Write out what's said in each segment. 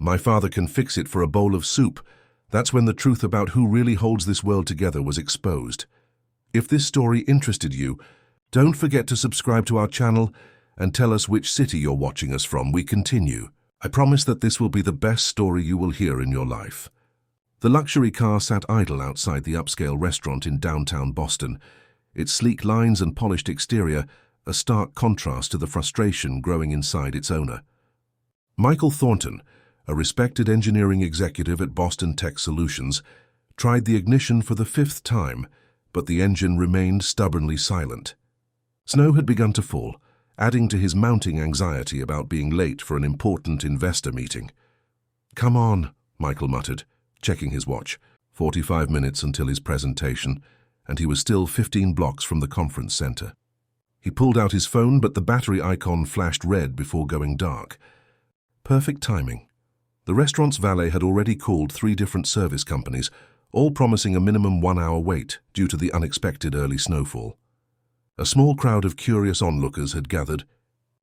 My father can fix it for a bowl of soup. That's when the truth about who really holds this world together was exposed. If this story interested you, don't forget to subscribe to our channel and tell us which city you're watching us from. We continue. I promise that this will be the best story you will hear in your life. The luxury car sat idle outside the upscale restaurant in downtown Boston, its sleek lines and polished exterior a stark contrast to the frustration growing inside its owner. Michael Thornton, a respected engineering executive at Boston Tech Solutions, tried the ignition for the 5th time, but the engine remained stubbornly silent. Snow had begun to fall, adding to his mounting anxiety about being late for an important investor meeting. "Come on," Michael muttered, checking his watch. 45 minutes until his presentation, and he was still 15 blocks from the conference center. He pulled out his phone, but the battery icon flashed red before going dark. Perfect timing. The restaurant's valet had already called 3 different service companies, all promising a minimum 1-hour wait due to the unexpected early snowfall. A small crowd of curious onlookers had gathered,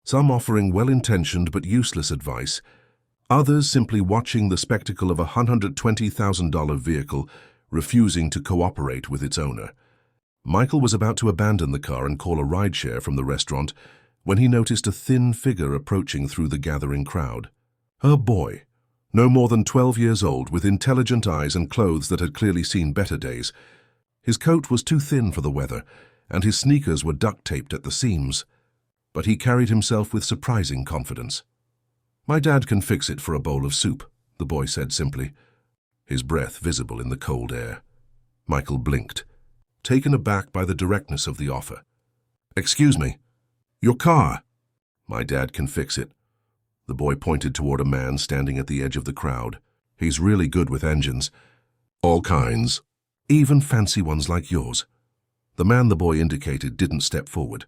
some offering well-intentioned but useless advice, others simply watching the spectacle of a $120,000 vehicle refusing to cooperate with its owner. Michael was about to abandon the car and call a rideshare from the restaurant when he noticed a thin figure approaching through the gathering crowd. A boy, no more than 12 years old, with intelligent eyes and clothes that had clearly seen better days. His coat was too thin for the weather, and his sneakers were duct-taped at the seams, but he carried himself with surprising confidence. "My dad can fix it for a bowl of soup," the boy said simply, his breath visible in the cold air. Michael blinked, taken aback by the directness of the offer. "Excuse me, your car." "My dad can fix it." The boy pointed toward a man standing at the edge of the crowd. "He's really good with engines. All kinds. Even fancy ones like yours." The man the boy indicated didn't step forward.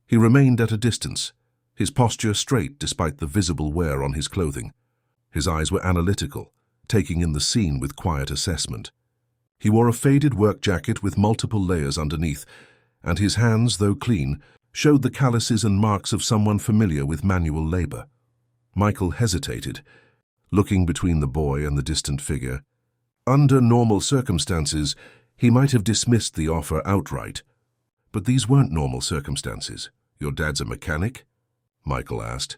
He remained at a distance, his posture straight despite the visible wear on his clothing. His eyes were analytical, taking in the scene with quiet assessment. He wore a faded work jacket with multiple layers underneath, and his hands, though clean, showed the calluses and marks of someone familiar with manual labor. Michael hesitated, looking between the boy and the distant figure. Under normal circumstances, he might have dismissed the offer outright. But these weren't normal circumstances. "Your dad's a mechanic?" Michael asked.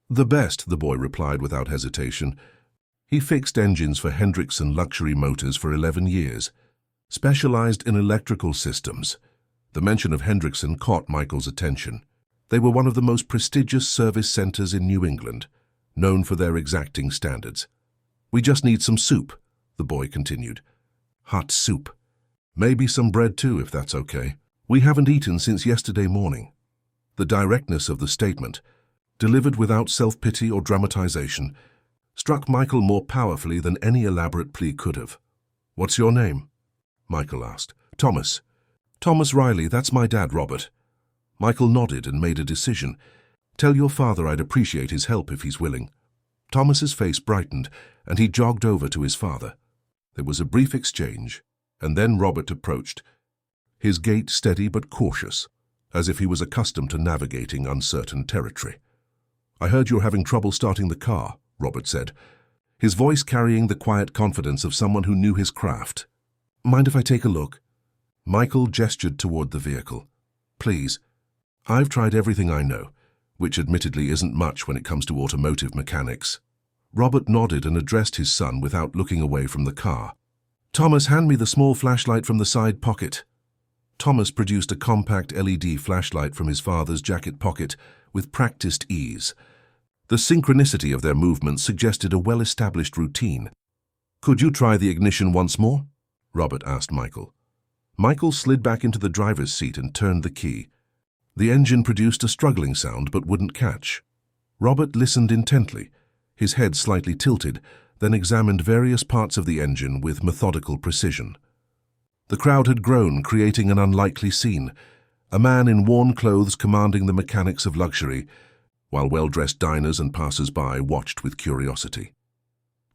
"The best," the boy replied without hesitation. He fixed engines for Hendrickson Luxury Motors for 11 years, specialized in electrical systems. The mention of Hendrickson caught Michael's attention. They were one of the most prestigious service centers in New England, known for their exacting standards. "We just need some soup," the boy continued. "Hot soup. Maybe some bread too, if that's okay. We haven't eaten since yesterday morning." The directness of the statement, delivered without self-pity or dramatization, struck Michael more powerfully than any elaborate plea could have. "What's your name?" Michael asked. "Thomas. Thomas Riley, that's my dad, Robert." Michael nodded and made a decision. "Tell your father I'd appreciate his help if he's willing." Thomas's face brightened, and he jogged over to his father. There was a brief exchange, and then Robert approached, his gait steady but cautious, as if he was accustomed to navigating uncertain territory. "I heard you're having trouble starting the car," Robert said, his voice carrying the quiet confidence of someone who knew his craft. "Mind if I take a look?" Michael gestured toward the vehicle. "Please. I've tried everything I know, which admittedly isn't much when it comes to automotive mechanics." Robert nodded and addressed his son without looking away from the car. "Thomas, hand me the small flashlight from the side pocket." Thomas produced a compact LED flashlight from his father's jacket pocket with practiced ease. The synchronicity of their movements suggested a well-established routine. "Could you try the ignition once more?" Robert asked Michael. Michael slid back into the driver's seat and turned the key. The engine produced a struggling sound but wouldn't catch. Robert listened intently, his head slightly tilted, then examined various parts of the engine with methodical precision. The crowd had grown, creating an unlikely scene. A man in worn clothes commanding the mechanics of luxury, while well-dressed diners and passers-by watched with curiosity.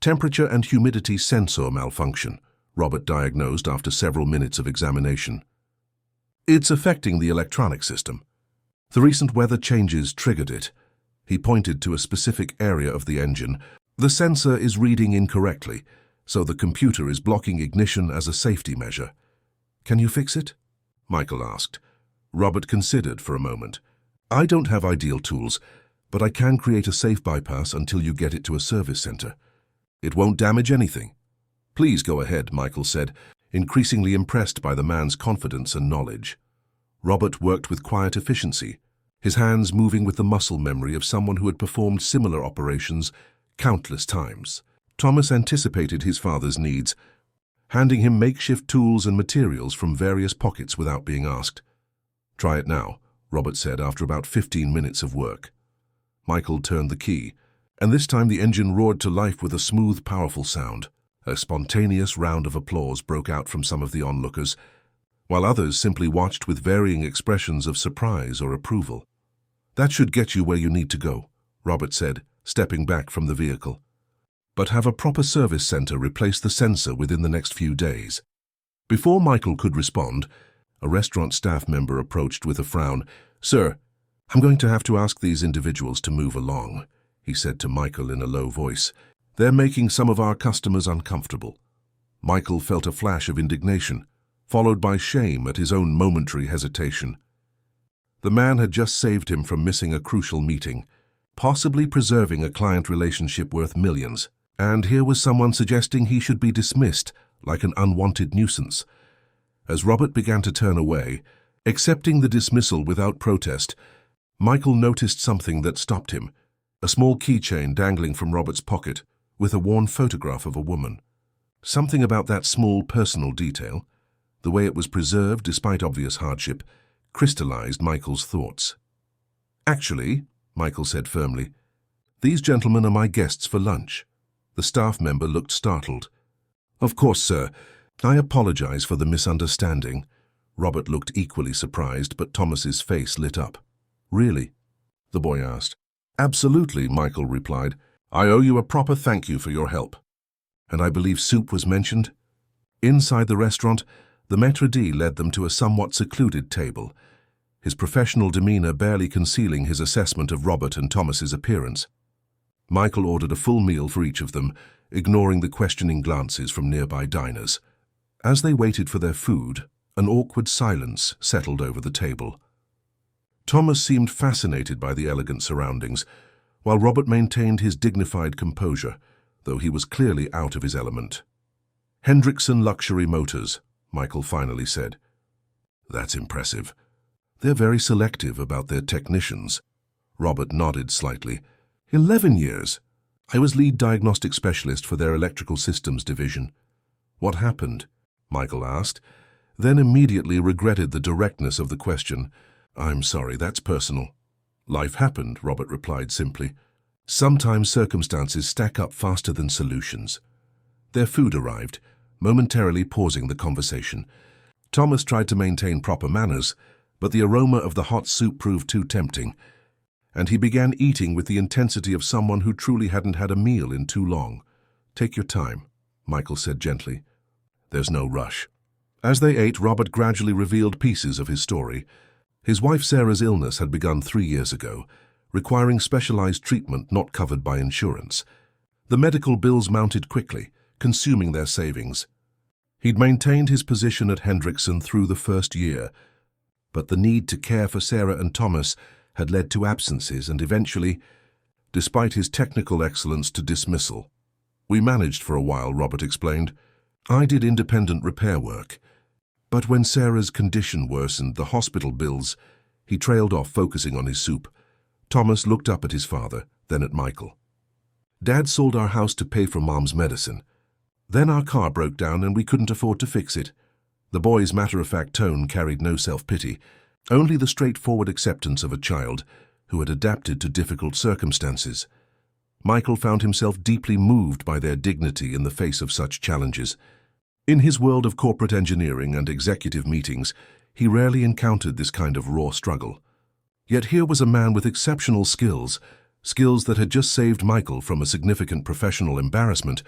"Temperature and humidity sensor malfunction," Robert diagnosed after several minutes of examination. "It's affecting the electronic system. The recent weather changes triggered it." He pointed to a specific area of the engine, The sensor is reading incorrectly, so the computer is blocking ignition as a safety measure. Can you fix it? Michael asked. Robert considered for a moment. I don't have ideal tools, but I can create a safe bypass until you get it to a service center. It won't damage anything. Please go ahead, Michael said, increasingly impressed by the man's confidence and knowledge. Robert worked with quiet efficiency, his hands moving with the muscle memory of someone who had performed similar operations countless times. Thomas anticipated his father's needs, handing him makeshift tools and materials from various pockets without being asked. Try it now, Robert said after about 15 minutes of work. Michael turned the key, and this time the engine roared to life with a smooth, powerful sound. A spontaneous round of applause broke out from some of the onlookers, while others simply watched with varying expressions of surprise or approval. That should get you where you need to go, Robert said, stepping back from the vehicle. But have a proper service center replace the sensor within the next few days. Before Michael could respond, a restaurant staff member approached with a frown. Sir, I'm going to have to ask these individuals to move along, he said to Michael in a low voice. They're making some of our customers uncomfortable. Michael felt a flash of indignation, followed by shame at his own momentary hesitation. The man had just saved him from missing a crucial meeting, possibly preserving a client relationship worth millions, and here was someone suggesting he should be dismissed like an unwanted nuisance. As Robert began to turn away, accepting the dismissal without protest, Michael noticed something that stopped him, a small keychain dangling from Robert's pocket with a worn photograph of a woman. Something about that small personal detail, the way it was preserved despite obvious hardship, crystallized Michael's thoughts. Actually, Michael said firmly, these gentlemen are my guests for lunch. The staff member looked startled. Of course, sir. I apologize for the misunderstanding. Robert looked equally surprised, but Thomas's face lit up. Really? The boy asked. Absolutely, Michael replied. I owe you a proper thank you for your help. And I believe soup was mentioned? Inside the restaurant, the maître d' led them to a somewhat secluded table, his professional demeanor barely concealing his assessment of Robert and Thomas's appearance. Michael ordered a full meal for each of them, ignoring the questioning glances from nearby diners. As they waited for their food, an awkward silence settled over the table. Thomas seemed fascinated by the elegant surroundings, while Robert maintained his dignified composure, though he was clearly out of his element. Hendrickson Luxury Motors, Michael finally said. That's impressive. They're very selective about their technicians. Robert nodded slightly. 11 years. I was lead diagnostic specialist for their electrical systems division. What happened? Michael asked, then immediately regretted the directness of the question. I'm sorry, that's personal. Life happened, Robert replied simply. Sometimes circumstances stack up faster than solutions. Their food arrived, momentarily pausing the conversation. Thomas tried to maintain proper manners, but the aroma of the hot soup proved too tempting, and he began eating with the intensity of someone who truly hadn't had a meal in too long. Take your time, Michael said gently. There's no rush. As they ate, Robert gradually revealed pieces of his story. His wife Sarah's illness had begun 3 years ago, requiring specialized treatment not covered by insurance. The medical bills mounted quickly, consuming their savings. He'd maintained his position at Hendrickson through the first year, but the need to care for Sarah and Thomas had led to absences and eventually, despite his technical excellence, to dismissal. We managed for a while, Robert explained. I did independent repair work. But when Sarah's condition worsened, the hospital bills, he trailed off, focusing on his soup. Thomas looked up at his father, then at Michael. Dad sold our house to pay for Mom's medicine. Then our car broke down and we couldn't afford to fix it. The boy's matter-of-fact tone carried no self-pity, only the straightforward acceptance of a child who had adapted to difficult circumstances. Michael found himself deeply moved by their dignity in the face of such challenges. In his world of corporate engineering and executive meetings, he rarely encountered this kind of raw struggle. Yet here was a man with exceptional skills that had just saved Michael from a significant professional embarrassment,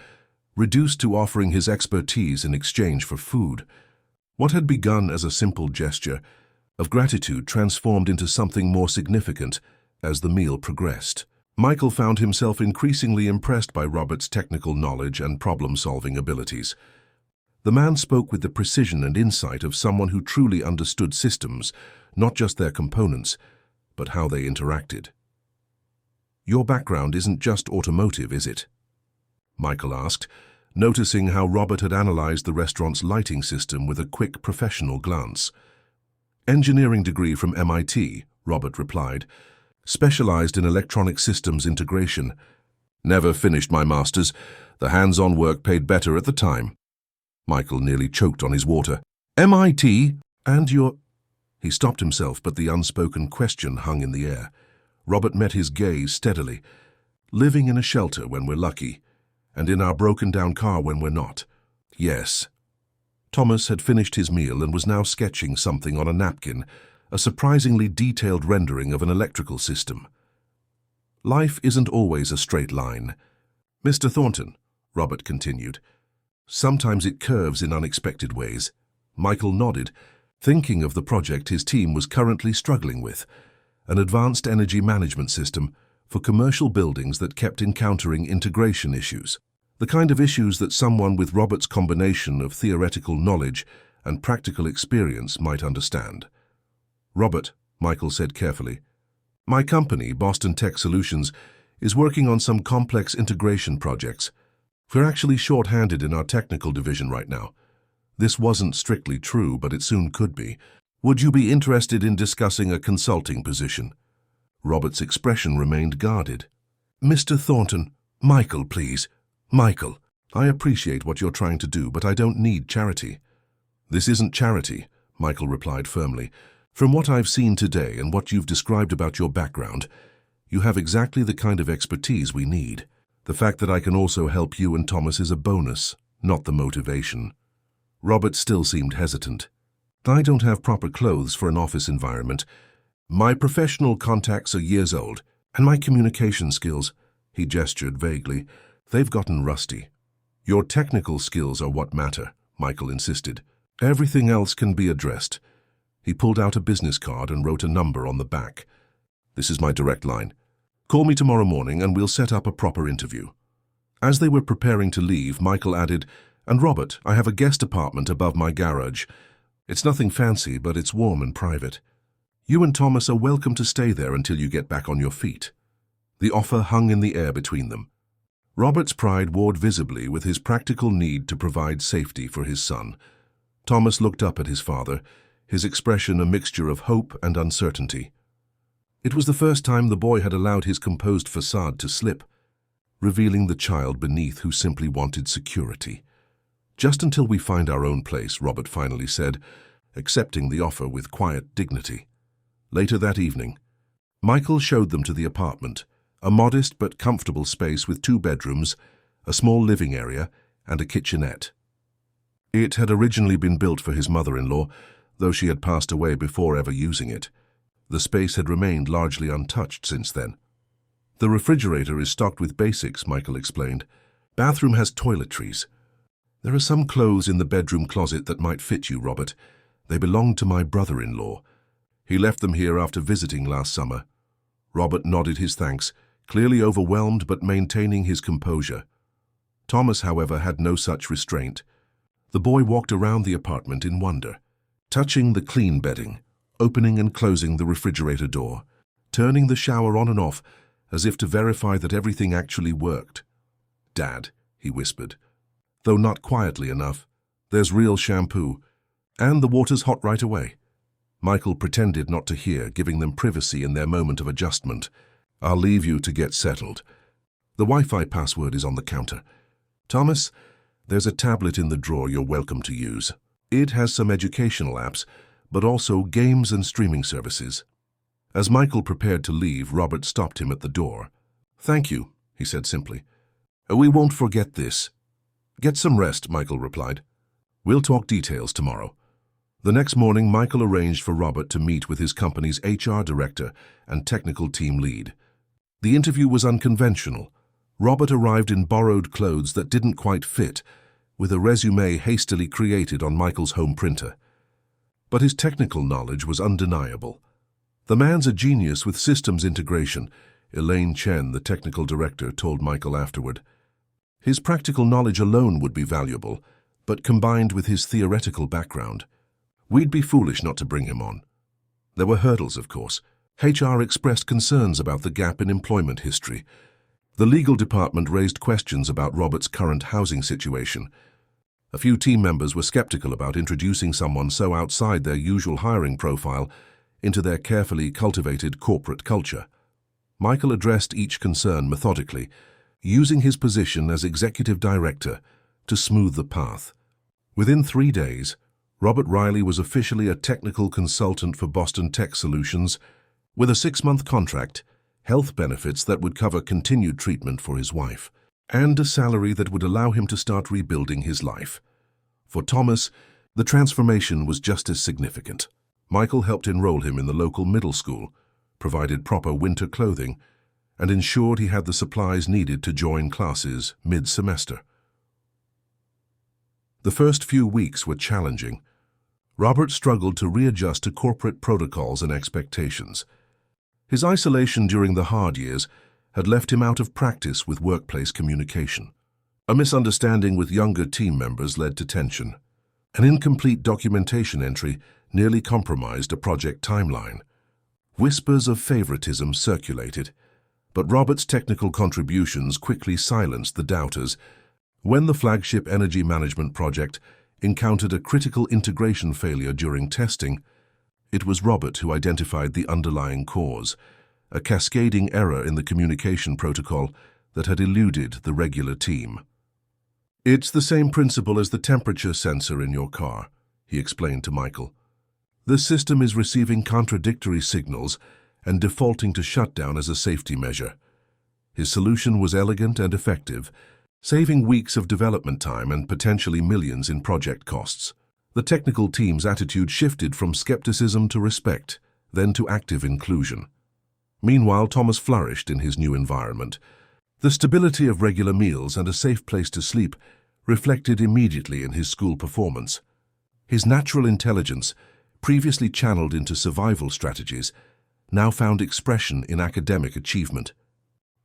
reduced to offering his expertise in exchange for food. What had begun as a simple gesture of gratitude transformed into something more significant as the meal progressed. Michael found himself increasingly impressed by Robert's technical knowledge and problem-solving abilities. The man spoke with the precision and insight of someone who truly understood systems, not just their components, but how they interacted. "Your background isn't just automotive, is it?" Michael asked, noticing how Robert had analyzed the restaurant's lighting system with a quick professional glance. "Engineering degree from MIT," Robert replied, "specialized in electronic systems integration. Never finished my master's. The hands-on work paid better at the time." Michael nearly choked on his water. "MIT? And you're—" He stopped himself, but the unspoken question hung in the air. Robert met his gaze steadily. "Living in a shelter when we're lucky, and in our broken-down car when we're not." "Yes." Thomas had finished his meal and was now sketching something on a napkin, a surprisingly detailed rendering of an electrical system. "Life isn't always a straight line, Mr. Thornton," Robert continued. "Sometimes it curves in unexpected ways." Michael nodded, thinking of the project his team was currently struggling with, an advanced energy management system for commercial buildings that kept encountering integration issues. The kind of issues that someone with Robert's combination of theoretical knowledge and practical experience might understand. "Robert," Michael said carefully, "my company, Boston Tech Solutions, is working on some complex integration projects. We're actually short-handed in our technical division right now. This wasn't strictly true, but it soon could be. Would you be interested in discussing a consulting position?" Robert's expression remained guarded. "Mr. Thornton, Michael, please. Michael, I appreciate what you're trying to do, but I don't need charity." "This isn't charity," Michael replied firmly. "From what I've seen today and what you've described about your background, you have exactly the kind of expertise we need. The fact that I can also help you and Thomas is a bonus, not the motivation." Robert still seemed hesitant. "I don't have proper clothes for an office environment. My professional contacts are years old, and my communication skills," he gestured vaguely, "they've gotten rusty." "Your technical skills are what matter," Michael insisted. "Everything else can be addressed." He pulled out a business card and wrote a number on the back. "This is my direct line. Call me tomorrow morning and we'll set up a proper interview." As they were preparing to leave, Michael added, "And Robert, I have a guest apartment above my garage. It's nothing fancy, but it's warm and private. You and Thomas are welcome to stay there until you get back on your feet." The offer hung in the air between them. Robert's pride warred visibly with his practical need to provide safety for his son. Thomas looked up at his father, his expression a mixture of hope and uncertainty. It was the first time the boy had allowed his composed facade to slip, revealing the child beneath who simply wanted security. "Just until we find our own place," Robert finally said, accepting the offer with quiet dignity. Later that evening, Michael showed them to the apartment, a modest but comfortable space with 2 bedrooms, a small living area, and a kitchenette. It had originally been built for his mother-in-law, though she had passed away before ever using it. The space had remained largely untouched since then. "The refrigerator is stocked with basics," Michael explained. "Bathroom has toiletries. There are some clothes in the bedroom closet that might fit you, Robert. They belong to my brother-in-law. He left them here after visiting last summer." Robert nodded his thanks, clearly overwhelmed but maintaining his composure. Thomas, however, had no such restraint. The boy walked around the apartment in wonder, touching the clean bedding, opening and closing the refrigerator door, turning the shower on and off as if to verify that everything actually worked. "Dad," he whispered, though not quietly enough, "there's real shampoo, and the water's hot right away." Michael pretended not to hear, giving them privacy in their moment of adjustment. "I'll leave you to get settled. The Wi-Fi password is on the counter. Thomas, there's a tablet in the drawer you're welcome to use. It has some educational apps, but also games and streaming services." As Michael prepared to leave, Robert stopped him at the door. "Thank you," he said simply. "We won't forget this." "Get some rest," Michael replied. "We'll talk details tomorrow." The next morning, Michael arranged for Robert to meet with his company's HR director and technical team lead. The interview was unconventional. Robert arrived in borrowed clothes that didn't quite fit, with a resume hastily created on Michael's home printer. But his technical knowledge was undeniable. The man's a genius with systems integration, Elaine Chen, the technical director, told Michael afterward. His practical knowledge alone would be valuable, but combined with his theoretical background, we'd be foolish not to bring him on. There were hurdles, of course. HR expressed concerns about the gap in employment history. The legal department raised questions about Robert's current housing situation. A few team members were skeptical about introducing someone so outside their usual hiring profile into their carefully cultivated corporate culture. Michael addressed each concern methodically, using his position as executive director to smooth the path. Within 3 days, Robert Riley was officially a technical consultant for Boston Tech Solutions with a 6-month contract, health benefits that would cover continued treatment for his wife, and a salary that would allow him to start rebuilding his life. For Thomas, the transformation was just as significant. Michael helped enroll him in the local middle school, provided proper winter clothing, and ensured he had the supplies needed to join classes mid-semester. The first few weeks were challenging. Robert struggled to readjust to corporate protocols and expectations. His isolation during the hard years had left him out of practice with workplace communication. A misunderstanding with younger team members led to tension. An incomplete documentation entry nearly compromised a project timeline. Whispers of favoritism circulated, but Robert's technical contributions quickly silenced the doubters. When the flagship energy management project encountered a critical integration failure during testing, it was Robert who identified the underlying cause, a cascading error in the communication protocol that had eluded the regular team. "It's the same principle as the temperature sensor in your car," he explained to Michael. "The system is receiving contradictory signals and defaulting to shutdown as a safety measure." His solution was elegant and effective, saving weeks of development time and potentially millions in project costs. The technical team's attitude shifted from skepticism to respect, then to active inclusion. Meanwhile, Thomas flourished in his new environment. The stability of regular meals and a safe place to sleep reflected immediately in his school performance. His natural intelligence, previously channeled into survival strategies, now found expression in academic achievement.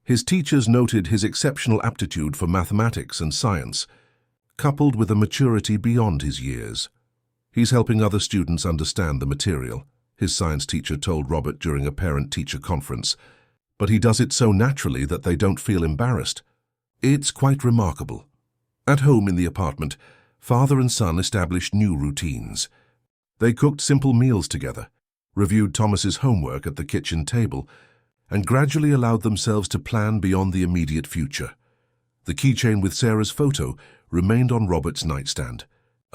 His teachers noted his exceptional aptitude for mathematics and science, coupled with a maturity beyond his years. "He's helping other students understand the material," his science teacher told Robert during a parent-teacher conference. "But he does it so naturally that they don't feel embarrassed. It's quite remarkable." At home in the apartment, father and son established new routines. They cooked simple meals together, reviewed Thomas's homework at the kitchen table, and gradually allowed themselves to plan beyond the immediate future. The keychain with Sarah's photo remained on Robert's nightstand,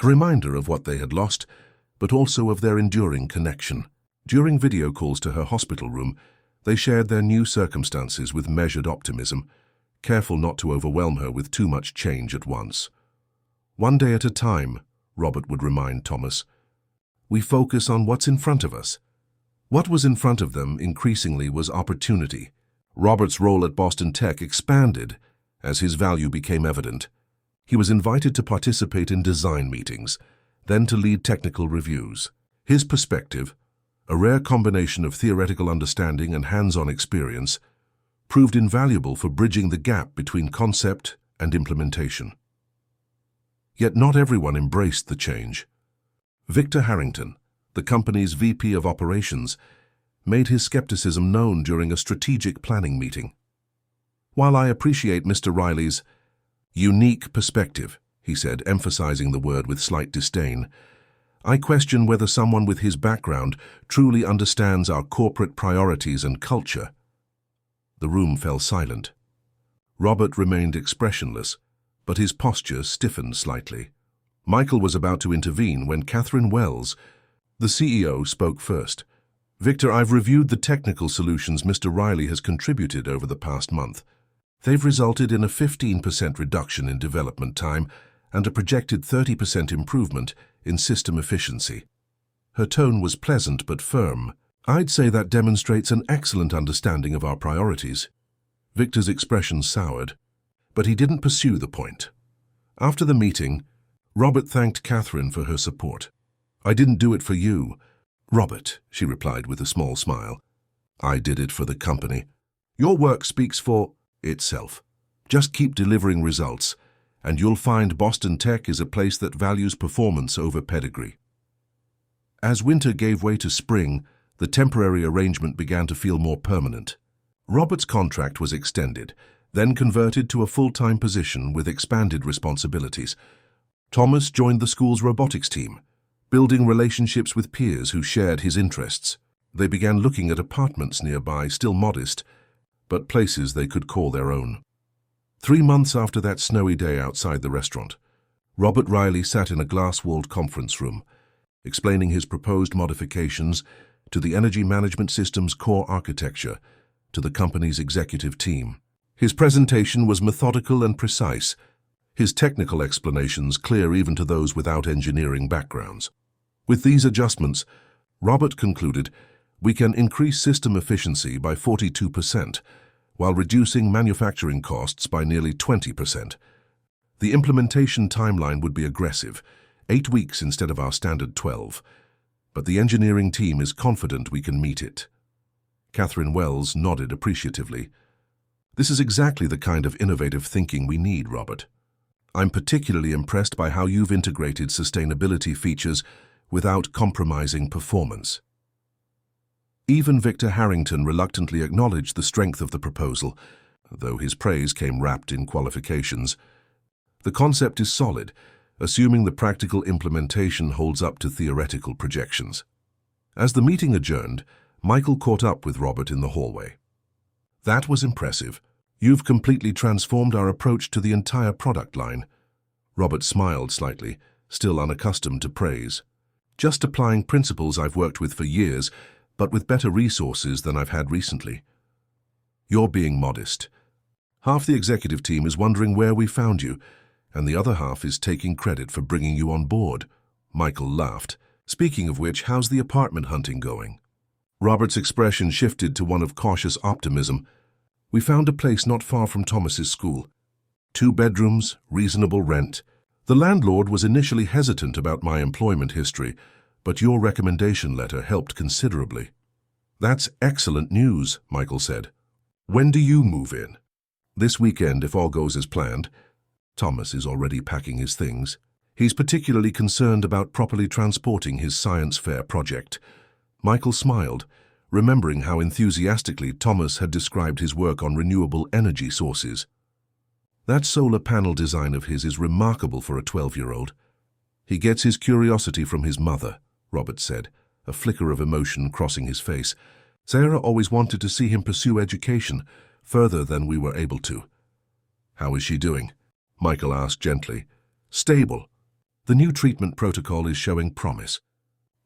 a reminder of what they had lost, but also of their enduring connection. During video calls to her hospital room, they shared their new circumstances with measured optimism, careful not to overwhelm her with too much change at once. "One day at a time," Robert would remind Thomas. "We focus on what's in front of us." What was in front of them increasingly was opportunity. Robert's role at Boston Tech expanded as his value became evident. He was invited to participate in design meetings, then to lead technical reviews. His perspective, a rare combination of theoretical understanding and hands-on experience, proved invaluable for bridging the gap between concept and implementation. Yet not everyone embraced the change. Victor Harrington, the company's VP of Operations, made his skepticism known during a strategic planning meeting. "While I appreciate Mr. Riley's unique perspective," he said, emphasizing the word with slight disdain, "I question whether someone with his background truly understands our corporate priorities and culture." The room fell silent. Robert remained expressionless, but his posture stiffened slightly. Michael was about to intervene when Catherine Wells, the CEO, spoke first. "Victor, I've reviewed the technical solutions Mr. Riley has contributed over the past month. They've resulted in a 15% reduction in development time and a projected 30% improvement in system efficiency." Her tone was pleasant but firm. "I'd say that demonstrates an excellent understanding of our priorities." Victor's expression soured, but he didn't pursue the point. After the meeting, Robert thanked Catherine for her support. "I didn't do it for you, Robert," she replied with a small smile. "I did it for the company." Your work speaks for itself. Just keep delivering results, and you'll find Boston Tech is a place that values performance over pedigree. As winter gave way to spring, the temporary arrangement began to feel more permanent. Robert's contract was extended, then converted to a full-time position with expanded responsibilities. Thomas joined the school's robotics team, building relationships with peers who shared his interests. They began looking at apartments nearby, still modest, but places they could call their own. 3 months after that snowy day outside the restaurant, Robert Riley sat in a glass-walled conference room, explaining his proposed modifications to the energy management system's core architecture to the company's executive team. His presentation was methodical and precise, his technical explanations clear even to those without engineering backgrounds. With these adjustments, Robert concluded, we can increase system efficiency by 42%, while reducing manufacturing costs by nearly 20%. The implementation timeline would be aggressive, 8 weeks instead of our standard 12, but the engineering team is confident we can meet it. Catherine Wells nodded appreciatively. This is exactly the kind of innovative thinking we need, Robert. I'm particularly impressed by how you've integrated sustainability features without compromising performance. Even Victor Harrington reluctantly acknowledged the strength of the proposal, though his praise came wrapped in qualifications. The concept is solid, assuming the practical implementation holds up to theoretical projections. As the meeting adjourned, Michael caught up with Robert in the hallway. That was impressive. You've completely transformed our approach to the entire product line. Robert smiled slightly, still unaccustomed to praise. Just applying principles I've worked with for years, but with better resources than I've had recently. You're being modest. Half the executive team is wondering where we found you, and the other half is taking credit for bringing you on board. Michael laughed. Speaking of which, how's the apartment hunting going? Robert's expression shifted to one of cautious optimism. We found a place not far from Thomas's school. 2 bedrooms, reasonable rent. The landlord was initially hesitant about my employment history, but your recommendation letter helped considerably. That's excellent news, Michael said. When do you move in? This weekend, if all goes as planned. Thomas is already packing his things. He's particularly concerned about properly transporting his science fair project. Michael smiled, remembering how enthusiastically Thomas had described his work on renewable energy sources. That solar panel design of his is remarkable for a 12-year-old. He gets his curiosity from his mother, Robert said, a flicker of emotion crossing his face. Sarah always wanted to see him pursue education further than we were able to. How is she doing? Michael asked gently. Stable. The new treatment protocol is showing promise.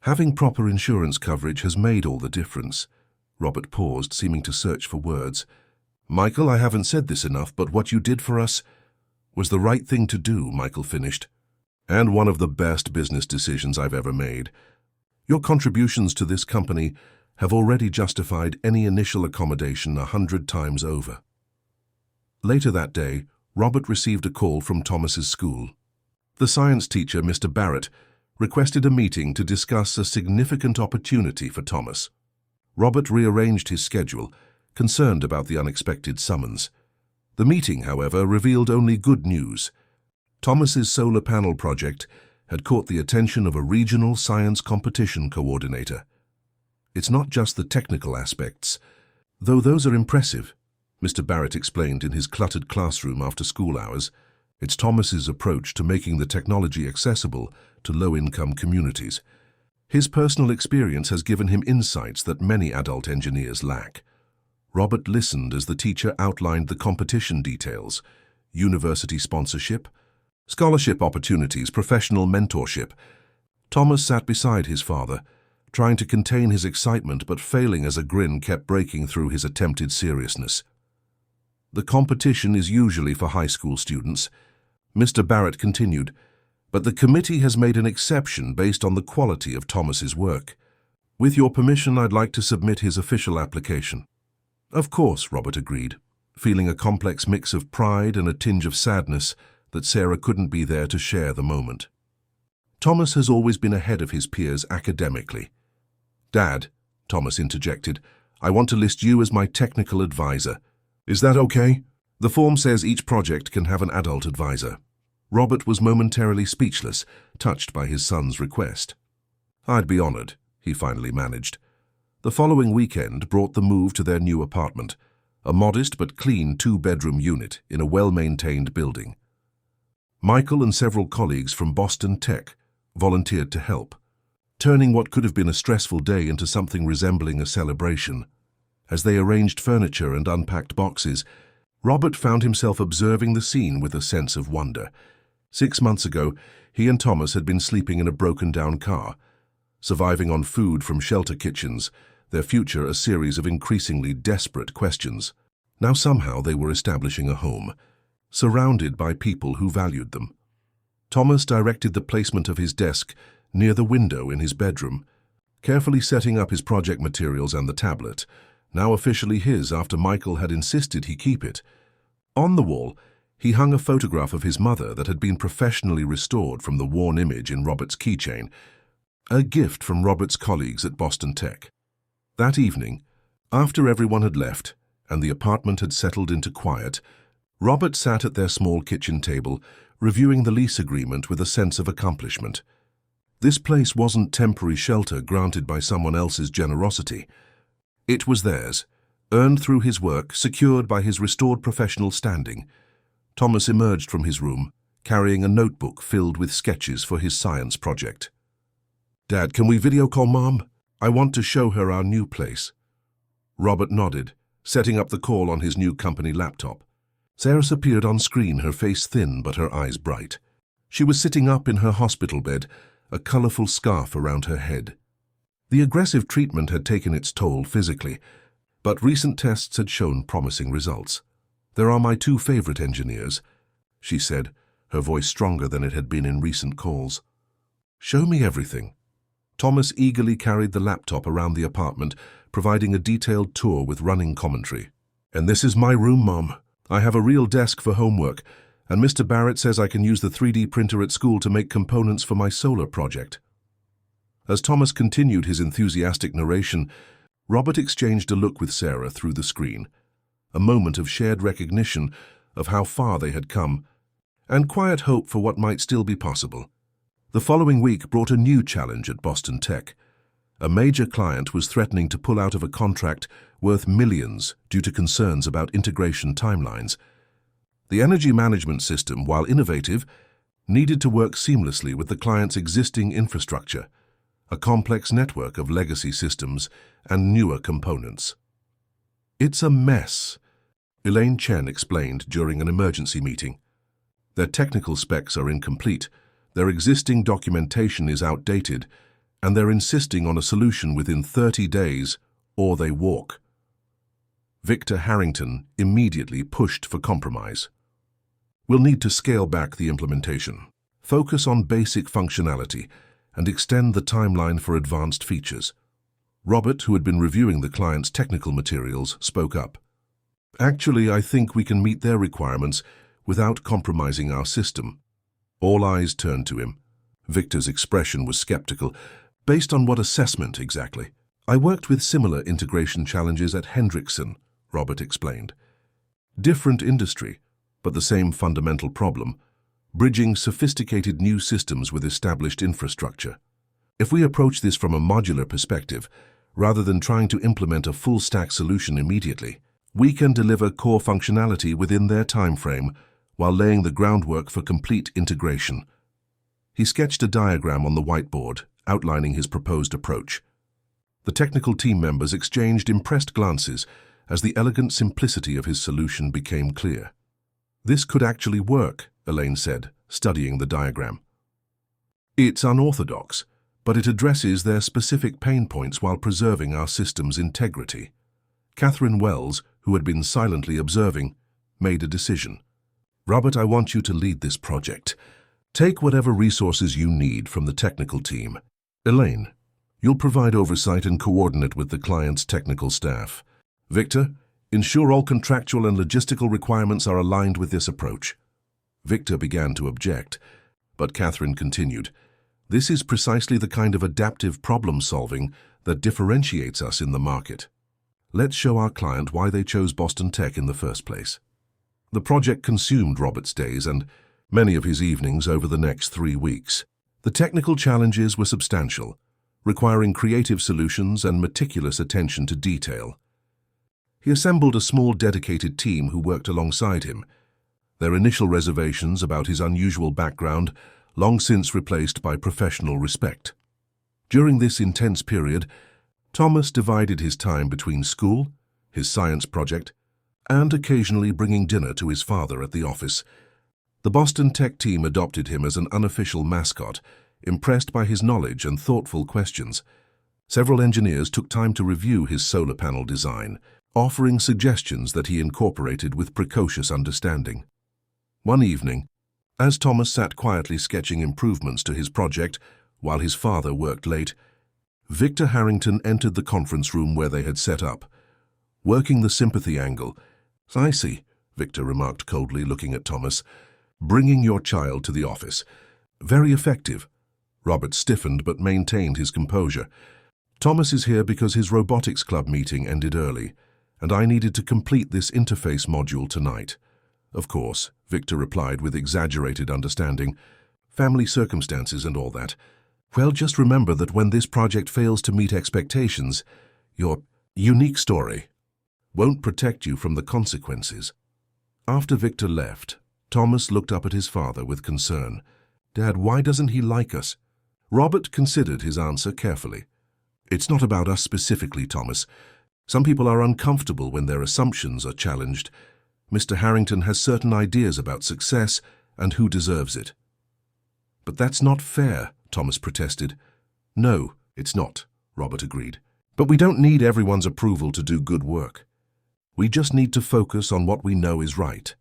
Having proper insurance coverage has made all the difference. Robert paused, seeming to search for words. Michael, I haven't said this enough, but what you did for us was the right thing to do, Michael finished. And one of the best business decisions I've ever made. Your contributions to this company have already justified any initial accommodation 100 times over. Later that day, Robert received a call from Thomas's school. The science teacher, Mr. Barrett, requested a meeting to discuss a significant opportunity for Thomas. Robert rearranged his schedule, concerned about the unexpected summons. The meeting, however, revealed only good news. Thomas's solar panel project had caught the attention of a regional science competition coordinator. It's not just the technical aspects, though those are impressive, Mr. Barrett explained in his cluttered classroom after school hours. It's Thomas's approach to making the technology accessible to low-income communities. His personal experience has given him insights that many adult engineers lack. Robert listened as the teacher outlined the competition details: university sponsorship, scholarship opportunities, professional mentorship. Thomas sat beside his father, trying to contain his excitement but failing as a grin kept breaking through his attempted seriousness. The competition is usually for high school students, Mr. Barrett continued, but the committee has made an exception based on the quality of Thomas's work. With your permission, I'd like to submit his official application. Of course, Robert agreed, feeling a complex mix of pride and a tinge of sadness that Sarah couldn't be there to share the moment. Thomas has always been ahead of his peers academically. Dad, Thomas interjected, I want to list you as my technical advisor. Is that okay? The form says each project can have an adult advisor. Robert was momentarily speechless, touched by his son's request. I'd be honored, he finally managed. The following weekend brought the move to their new apartment, a modest but clean two-bedroom unit in a well-maintained building. Michael and several colleagues from Boston Tech volunteered to help, turning what could have been a stressful day into something resembling a celebration. As they arranged furniture and unpacked boxes, Robert found himself observing the scene with a sense of wonder. 6 months ago, he and Thomas had been sleeping in a broken-down car, surviving on food from shelter kitchens, their future a series of increasingly desperate questions. Now somehow they were establishing a home, surrounded by people who valued them. Thomas directed the placement of his desk near the window in his bedroom, carefully setting up his project materials and the tablet, now officially his after Michael had insisted he keep it. On the wall, he hung a photograph of his mother that had been professionally restored from the worn image in Robert's keychain, a gift from Robert's colleagues at Boston Tech. That evening, after everyone had left and the apartment had settled into quiet, Robert sat at their small kitchen table, reviewing the lease agreement with a sense of accomplishment. This place wasn't temporary shelter granted by someone else's generosity. It was theirs, earned through his work, secured by his restored professional standing. Thomas emerged from his room, carrying a notebook filled with sketches for his science project. "Dad, can we video call Mom? I want to show her our new place." Robert nodded, setting up the call on his new company laptop. Sarah appeared on screen, her face thin but her eyes bright. She was sitting up in her hospital bed, a colorful scarf around her head. The aggressive treatment had taken its toll physically, but recent tests had shown promising results. "There are my two favorite engineers," she said, her voice stronger than it had been in recent calls. "Show me everything." Thomas eagerly carried the laptop around the apartment, providing a detailed tour with running commentary. "And this is my room, Mom. I have a real desk for homework, and Mr. Barrett says I can use the 3D printer at school to make components for my solar project." As Thomas continued his enthusiastic narration, Robert exchanged a look with Sarah through the screen, a moment of shared recognition of how far they had come, and quiet hope for what might still be possible. The following week brought a new challenge at Boston Tech. A major client was threatening to pull out of a contract worth millions due to concerns about integration timelines. The energy management system, while innovative, needed to work seamlessly with the client's existing infrastructure, a complex network of legacy systems and newer components. "It's a mess," Elaine Chen explained during an emergency meeting. "Their technical specs are incomplete, their existing documentation is outdated, and they're insisting on a solution within 30 days, or they walk." Victor Harrington immediately pushed for compromise. "We'll need to scale back the implementation, focus on basic functionality, and extend the timeline for advanced features." Robert, who had been reviewing the client's technical materials, spoke up. "Actually, I think we can meet their requirements without compromising our system." All eyes turned to him. Victor's expression was skeptical. "Based on what assessment exactly?" "I worked with similar integration challenges at Hendrickson," Robert explained. "Different industry, but the same fundamental problem, bridging sophisticated new systems with established infrastructure. If we approach this from a modular perspective, rather than trying to implement a full-stack solution immediately, we can deliver core functionality within their time frame while laying the groundwork for complete integration." He sketched a diagram on the whiteboard, outlining his proposed approach. The technical team members exchanged impressed glances as the elegant simplicity of his solution became clear. "This could actually work," Elaine said, studying the diagram. "It's unorthodox, but it addresses their specific pain points while preserving our system's integrity." Catherine Wells, who had been silently observing, made a decision. "Robert, I want you to lead this project. Take whatever resources you need from the technical team. Elaine, you'll provide oversight and coordinate with the client's technical staff. Victor, ensure all contractual and logistical requirements are aligned with this approach." Victor began to object, but Catherine continued. "This is precisely the kind of adaptive problem-solving that differentiates us in the market." Let's show our client why they chose Boston Tech in the first place. The project consumed Robert's days and many of his evenings over the next 3 weeks. The technical challenges were substantial, requiring creative solutions and meticulous attention to detail. He assembled a small dedicated team who worked alongside him, their initial reservations about his unusual background long since replaced by professional respect. During this intense period, Thomas divided his time between school, his science project, and occasionally bringing dinner to his father at the office. The Boston Tech team adopted him as an unofficial mascot, impressed by his knowledge and thoughtful questions. Several engineers took time to review his solar panel design, offering suggestions that he incorporated with precocious understanding. One evening, as Thomas sat quietly sketching improvements to his project while his father worked late, Victor Harrington entered the conference room where they had set up. Working the sympathy angle, "I see," Victor remarked coldly, looking at Thomas. "Bringing your child to the office. Very effective." Robert stiffened but maintained his composure. "Thomas is here because his robotics club meeting ended early, and I needed to complete this interface module tonight." "Of course," Victor replied with exaggerated understanding. "Family circumstances and all that. Well, just remember that when this project fails to meet expectations, your unique story won't protect you from the consequences." After Victor left, Thomas looked up at his father with concern. "Dad, why doesn't he like us?" Robert considered his answer carefully. "It's not about us specifically, Thomas. Some people are uncomfortable when their assumptions are challenged. Mr. Harrington has certain ideas about success and who deserves it." "But that's not fair," Thomas protested. "No, it's not," Robert agreed. "But we don't need everyone's approval to do good work. We just need to focus on what we know is right."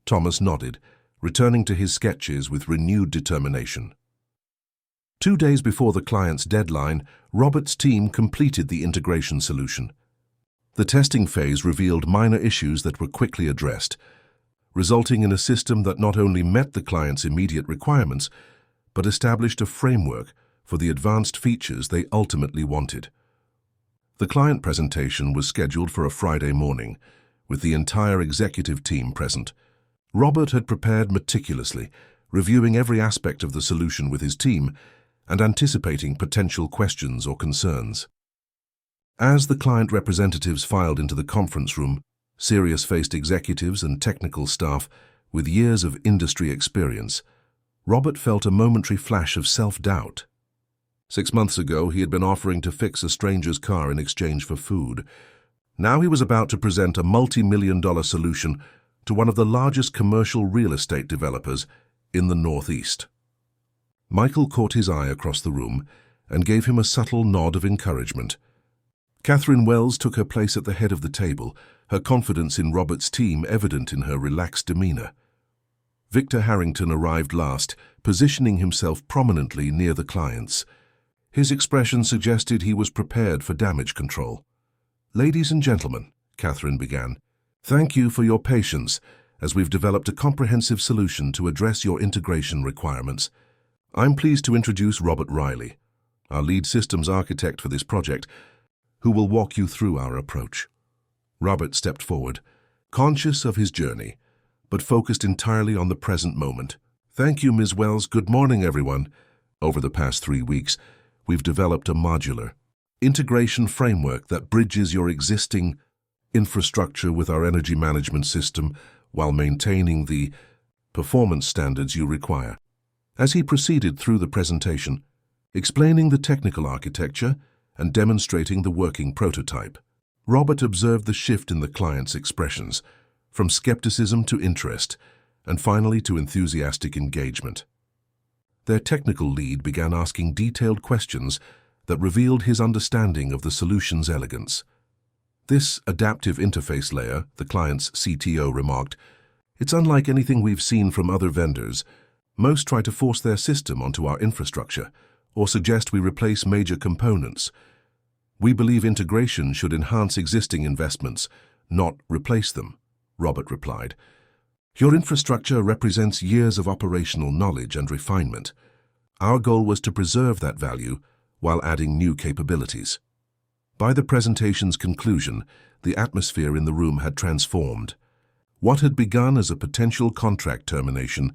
Thomas nodded, returning to his sketches with renewed determination. 2 days before the client's deadline, Robert's team completed the integration solution. The testing phase revealed minor issues that were quickly addressed, resulting in a system that not only met the client's immediate requirements, but established a framework for the advanced features they ultimately wanted. The client presentation was scheduled for a Friday morning, with the entire executive team present. Robert had prepared meticulously, reviewing every aspect of the solution with his team and anticipating potential questions or concerns. As the client representatives filed into the conference room, serious-faced executives and technical staff with years of industry experience, Robert felt a momentary flash of self-doubt. 6 months ago, he had been offering to fix a stranger's car in exchange for food. Now he was about to present a multi-million-dollar solution to one of the largest commercial real estate developers in the Northeast. Michael caught his eye across the room and gave him a subtle nod of encouragement. Catherine Wells took her place at the head of the table, her confidence in Robert's team evident in her relaxed demeanor. Victor Harrington arrived last, positioning himself prominently near the clients. His expression suggested he was prepared for damage control. "Ladies and gentlemen," Catherine began, "thank you for your patience as we've developed a comprehensive solution to address your integration requirements. I'm pleased to introduce Robert Riley, our lead systems architect for this project, who will walk you through our approach." Robert stepped forward, conscious of his journey, but focused entirely on the present moment. "Thank you, Ms. Wells. Good morning, everyone. Over the past 3 weeks, we've developed a modular integration framework that bridges your existing infrastructure with our energy management system while maintaining the performance standards you require." As he proceeded through the presentation, explaining the technical architecture and demonstrating the working prototype, Robert observed the shift in the client's expressions, from skepticism to interest, and finally to enthusiastic engagement. Their technical lead began asking detailed questions that revealed his understanding of the solution's elegance. "This adaptive interface layer," the client's CTO remarked, "it's unlike anything we've seen from other vendors. Most try to force their system onto our infrastructure or suggest we replace major components. We believe integration should enhance existing investments, not replace them," Robert replied. "Your infrastructure represents years of operational knowledge and refinement. Our goal was to preserve that value while adding new capabilities." By the presentation's conclusion, the atmosphere in the room had transformed. What had begun as a potential contract termination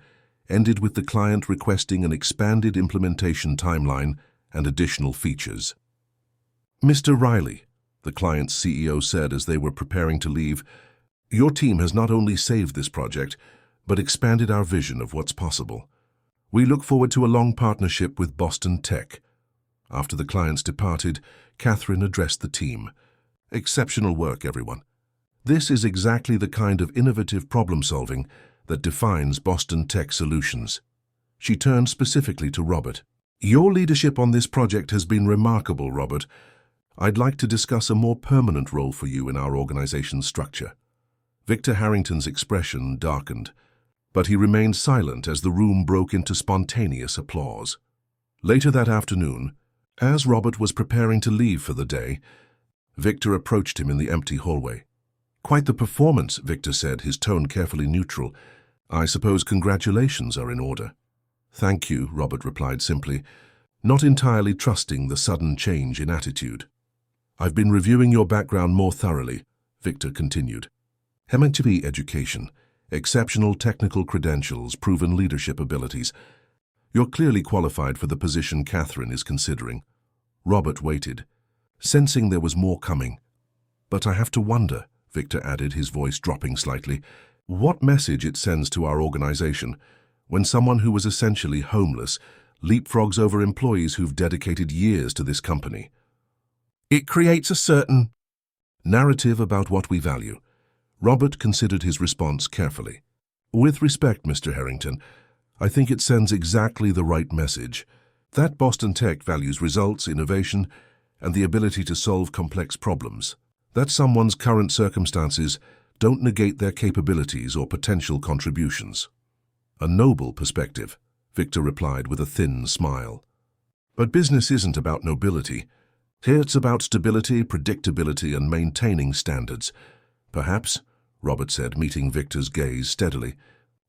ended with the client requesting an expanded implementation timeline and additional features. "Mr. Riley," the client's CEO said as they were preparing to leave, "your team has not only saved this project, but expanded our vision of what's possible. We look forward to a long partnership with Boston Tech." After the clients departed, Catherine addressed the team. "Exceptional work, everyone. This is exactly the kind of innovative problem-solving that defines Boston Tech Solutions." She turned specifically to Robert. "Your leadership on this project has been remarkable, Robert. I'd like to discuss a more permanent role for you in our organization's structure." Victor Harrington's expression darkened, but he remained silent as the room broke into spontaneous applause. Later that afternoon, as Robert was preparing to leave for the day, Victor approached him in the empty hallway. "Quite the performance," Victor said, his tone carefully neutral. "I suppose congratulations are in order." "Thank you," Robert replied simply, not entirely trusting the sudden change in attitude. "I've been reviewing your background more thoroughly," Victor continued. "MIT education, exceptional technical credentials, proven leadership abilities. You're clearly qualified for the position Catherine is considering." Robert waited, sensing there was more coming. "But I have to wonder," Victor added, his voice dropping slightly, "what message it sends to our organization when someone who was essentially homeless leapfrogs over employees who've dedicated years to this company." "It creates a certain narrative about what we value." Robert considered his response carefully. "With respect, Mr. Harrington, I think it sends exactly the right message. That Boston Tech values results, innovation, and the ability to solve complex problems. That someone's current circumstances don't negate their capabilities or potential contributions." "A noble perspective," Victor replied with a thin smile. "But business isn't about nobility. Here it's about stability, predictability, and maintaining standards." "Perhaps," Robert said, meeting Victor's gaze steadily,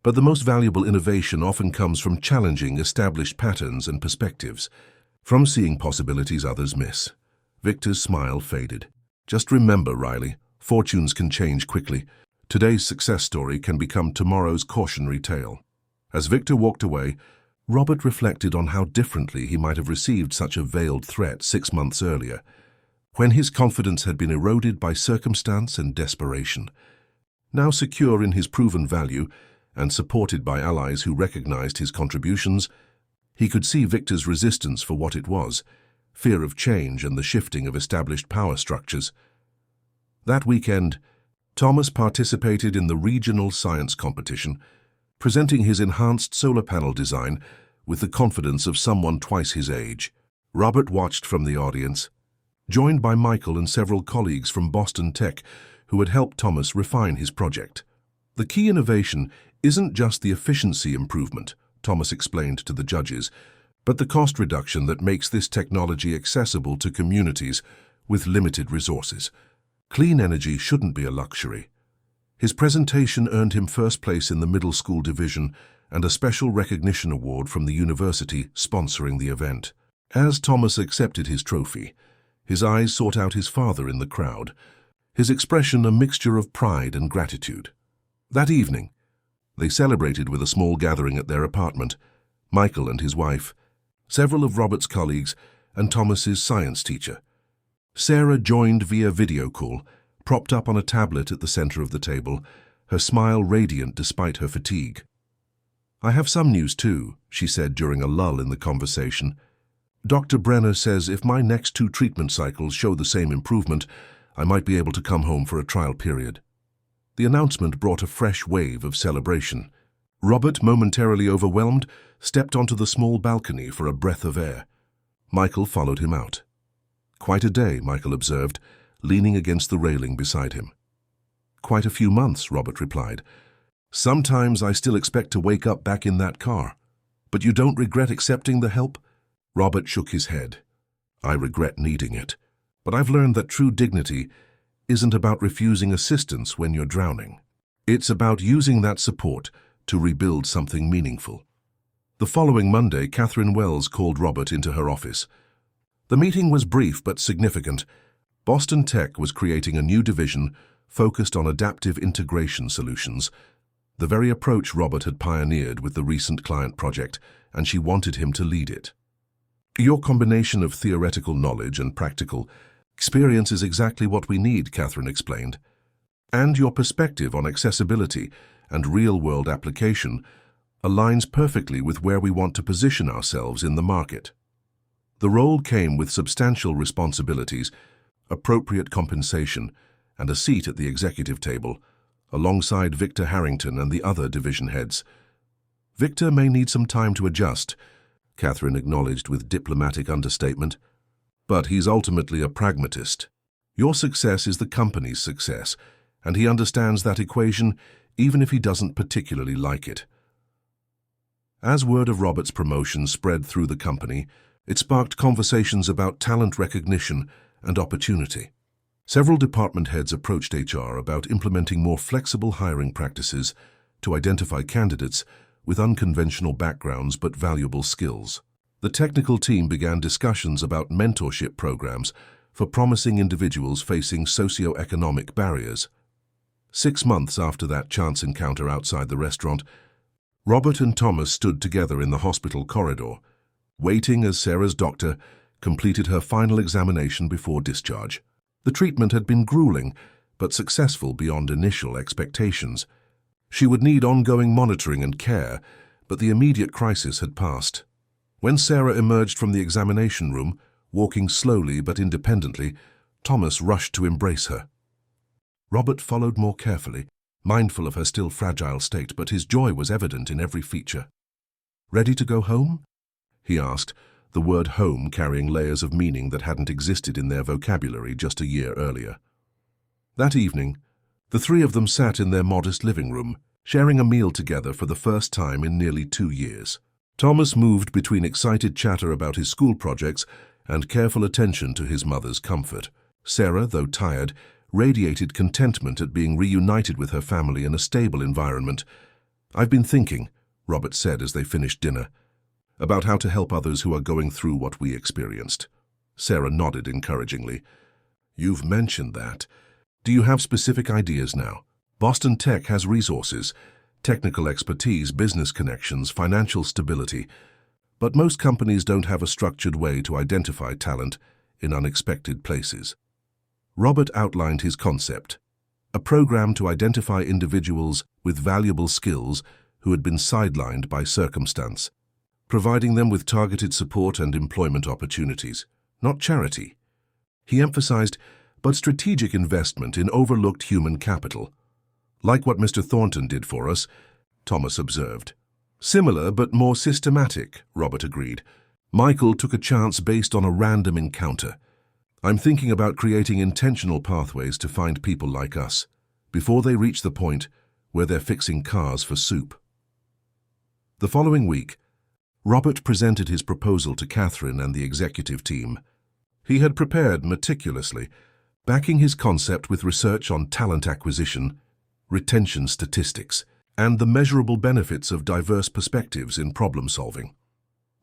"but the most valuable innovation often comes from challenging established patterns and perspectives, from seeing possibilities others miss." Victor's smile faded. "Just remember, Riley, fortunes can change quickly. Today's success story can become tomorrow's cautionary tale." As Victor walked away, Robert reflected on how differently he might have received such a veiled threat 6 months earlier, when his confidence had been eroded by circumstance and desperation. Now secure in his proven value and supported by allies who recognized his contributions, he could see Victor's resistance for what it was: fear of change and the shifting of established power structures. That weekend, Thomas participated in the regional science competition, presenting his enhanced solar panel design with the confidence of someone twice his age. Robert watched from the audience, joined by Michael and several colleagues from Boston Tech who had helped Thomas refine his project. "The key innovation isn't just the efficiency improvement," Thomas explained to the judges, "but the cost reduction that makes this technology accessible to communities with limited resources. Clean energy shouldn't be a luxury." His presentation earned him first place in the middle school division and a special recognition award from the university sponsoring the event. As Thomas accepted his trophy, his eyes sought out his father in the crowd, his expression a mixture of pride and gratitude. That evening, they celebrated with a small gathering at their apartment: Michael and his wife, several of Robert's colleagues, and Thomas's science teacher. Sarah joined via video call, propped up on a tablet at the center of the table, her smile radiant despite her fatigue. "I have some news too," she said during a lull in the conversation. "Dr. Brenner says if my next 2 treatment cycles show the same improvement, I might be able to come home for a trial period." The announcement brought a fresh wave of celebration. Robert, momentarily overwhelmed, stepped onto the small balcony for a breath of air. Michael followed him out. "Quite a day," Michael observed, leaning against the railing beside him. "Quite a few months," Robert replied. "Sometimes I still expect to wake up back in that car." "But you don't regret accepting the help?" Robert shook his head. "I regret needing it. But I've learned that true dignity isn't about refusing assistance when you're drowning. It's about using that support to rebuild something meaningful." The following Monday, Catherine Wells called Robert into her office. The meeting was brief but significant. Boston Tech was creating a new division focused on adaptive integration solutions, the very approach Robert had pioneered with the recent client project, and she wanted him to lead it. Your combination of theoretical knowledge and practical experience is exactly what we need, Catherine explained. And your perspective on accessibility and real-world application aligns perfectly with where we want to position ourselves in the market. The role came with substantial responsibilities, appropriate compensation, and a seat at the executive table, alongside Victor Harrington and the other division heads. Victor may need some time to adjust, Catherine acknowledged with diplomatic understatement, but he's ultimately a pragmatist. Your success is the company's success, and he understands that equation even if he doesn't particularly like it. As word of Robert's promotion spread through the company, it sparked conversations about talent recognition and opportunity. Several department heads approached HR about implementing more flexible hiring practices to identify candidates with unconventional backgrounds but valuable skills. The technical team began discussions about mentorship programs for promising individuals facing socio-economic barriers. 6 months after that chance encounter outside the restaurant, Robert and Thomas stood together in the hospital corridor, waiting as Sarah's doctor completed her final examination before discharge. The treatment had been grueling, but successful beyond initial expectations. She would need ongoing monitoring and care, but the immediate crisis had passed. When Sarah emerged from the examination room, walking slowly but independently, Thomas rushed to embrace her. Robert followed more carefully, mindful of her still fragile state, but his joy was evident in every feature. "Ready to go home?" he asked, the word home carrying layers of meaning that hadn't existed in their vocabulary just a year earlier. That evening, the three of them sat in their modest living room, sharing a meal together for the first time in nearly 2 years. Thomas moved between excited chatter about his school projects and careful attention to his mother's comfort. Sarah, though tired, radiated contentment at being reunited with her family in a stable environment. "I've been thinking," Robert said as they finished dinner, "about how to help others who are going through what we experienced." Sarah nodded encouragingly. "You've mentioned that. Do you have specific ideas now? Boston Tech has resources, technical expertise, business connections, financial stability, but most companies don't have a structured way to identify talent in unexpected places." Robert outlined his concept, a program to identify individuals with valuable skills who had been sidelined by circumstance, providing them with targeted support and employment opportunities, not charity. He emphasized, but strategic investment in overlooked human capital. "Like what Mr. Thornton did for us," Thomas observed. "Similar but more systematic," Robert agreed. "Michael took a chance based on a random encounter. I'm thinking about creating intentional pathways to find people like us, before they reach the point where they're fixing cars for soup." The following week, Robert presented his proposal to Catherine and the executive team. He had prepared meticulously, backing his concept with research on talent acquisition, retention statistics, and the measurable benefits of diverse perspectives in problem-solving.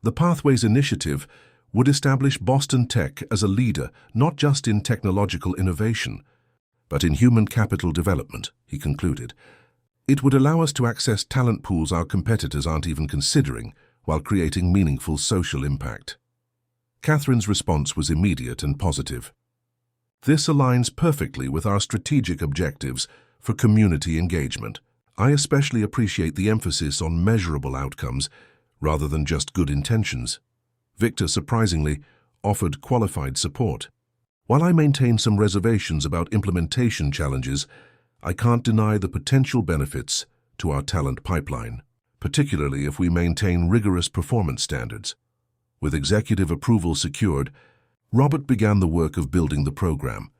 The Pathways Initiative would establish Boston Tech as a leader not just in technological innovation, but in human capital development, he concluded. It would allow us to access talent pools our competitors aren't even considering, while creating meaningful social impact. Catherine's response was immediate and positive. "This aligns perfectly with our strategic objectives for community engagement. I especially appreciate the emphasis on measurable outcomes rather than just good intentions." Victor, surprisingly, offered qualified support. "While I maintain some reservations about implementation challenges, I can't deny the potential benefits to our talent pipeline, particularly if we maintain rigorous performance standards." With executive approval secured, Robert began the work of building the program,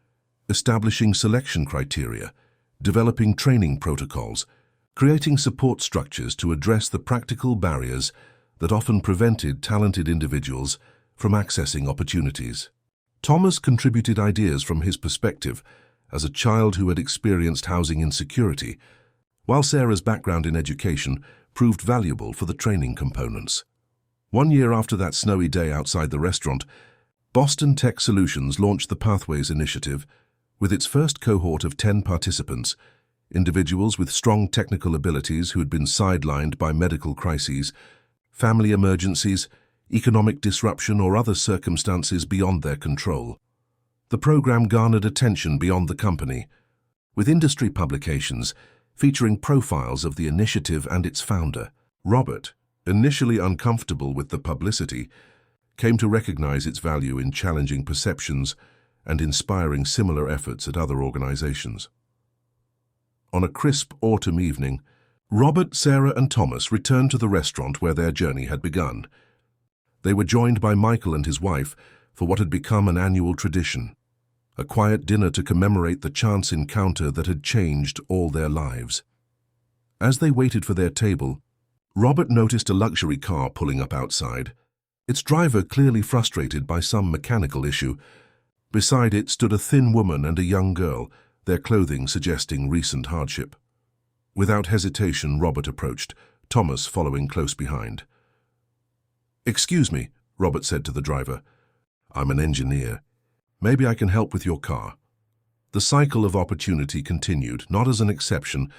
establishing selection criteria, developing training protocols, creating support structures to address the practical barriers that often prevented talented individuals from accessing opportunities. Thomas contributed ideas from his perspective as a child who had experienced housing insecurity, while Sarah's background in education proved valuable for the training components. 1 year after that snowy day outside the restaurant, Boston Tech Solutions launched the Pathways Initiative with its first cohort of 10 participants, individuals with strong technical abilities who had been sidelined by medical crises, family emergencies, economic disruption, or other circumstances beyond their control. The program garnered attention beyond the company, with industry publications featuring profiles of the initiative and its founder. Robert, initially uncomfortable with the publicity, came to recognize its value in challenging perceptions and inspiring similar efforts at other organizations. On a crisp autumn evening, Robert, Sarah, and Thomas returned to the restaurant where their journey had begun. They were joined by Michael and his wife for what had become an annual tradition, a quiet dinner to commemorate the chance encounter that had changed all their lives. As they waited for their table, Robert noticed a luxury car pulling up outside, its driver clearly frustrated by some mechanical issue. Beside it stood a thin woman and a young girl, their clothing suggesting recent hardship. Without hesitation, Robert approached, Thomas following close behind. "Excuse me," Robert said to the driver. "I'm an engineer. Maybe I can help with your car." The cycle of opportunity continued, not as an exception,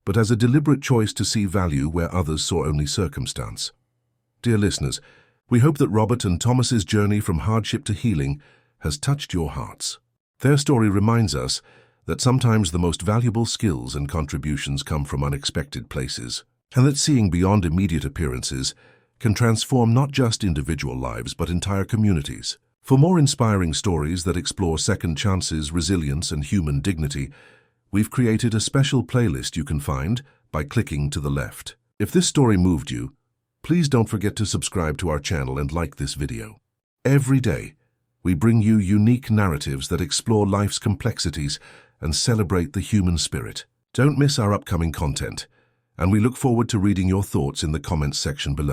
but as a deliberate choice to see value where others saw only circumstance. Dear listeners, we hope that Robert and Thomas's journey from hardship to healing has touched your hearts. Their story reminds us that sometimes the most valuable skills and contributions come from unexpected places, and that seeing beyond immediate appearances can transform not just individual lives but entire communities. For more inspiring stories that explore second chances, resilience, and human dignity, we've created a special playlist you can find by clicking to the left. If this story moved you, please don't forget to subscribe to our channel and like this video. Every day, we bring you unique narratives that explore life's complexities and celebrate the human spirit. Don't miss our upcoming content, and we look forward to reading your thoughts in the comments section below.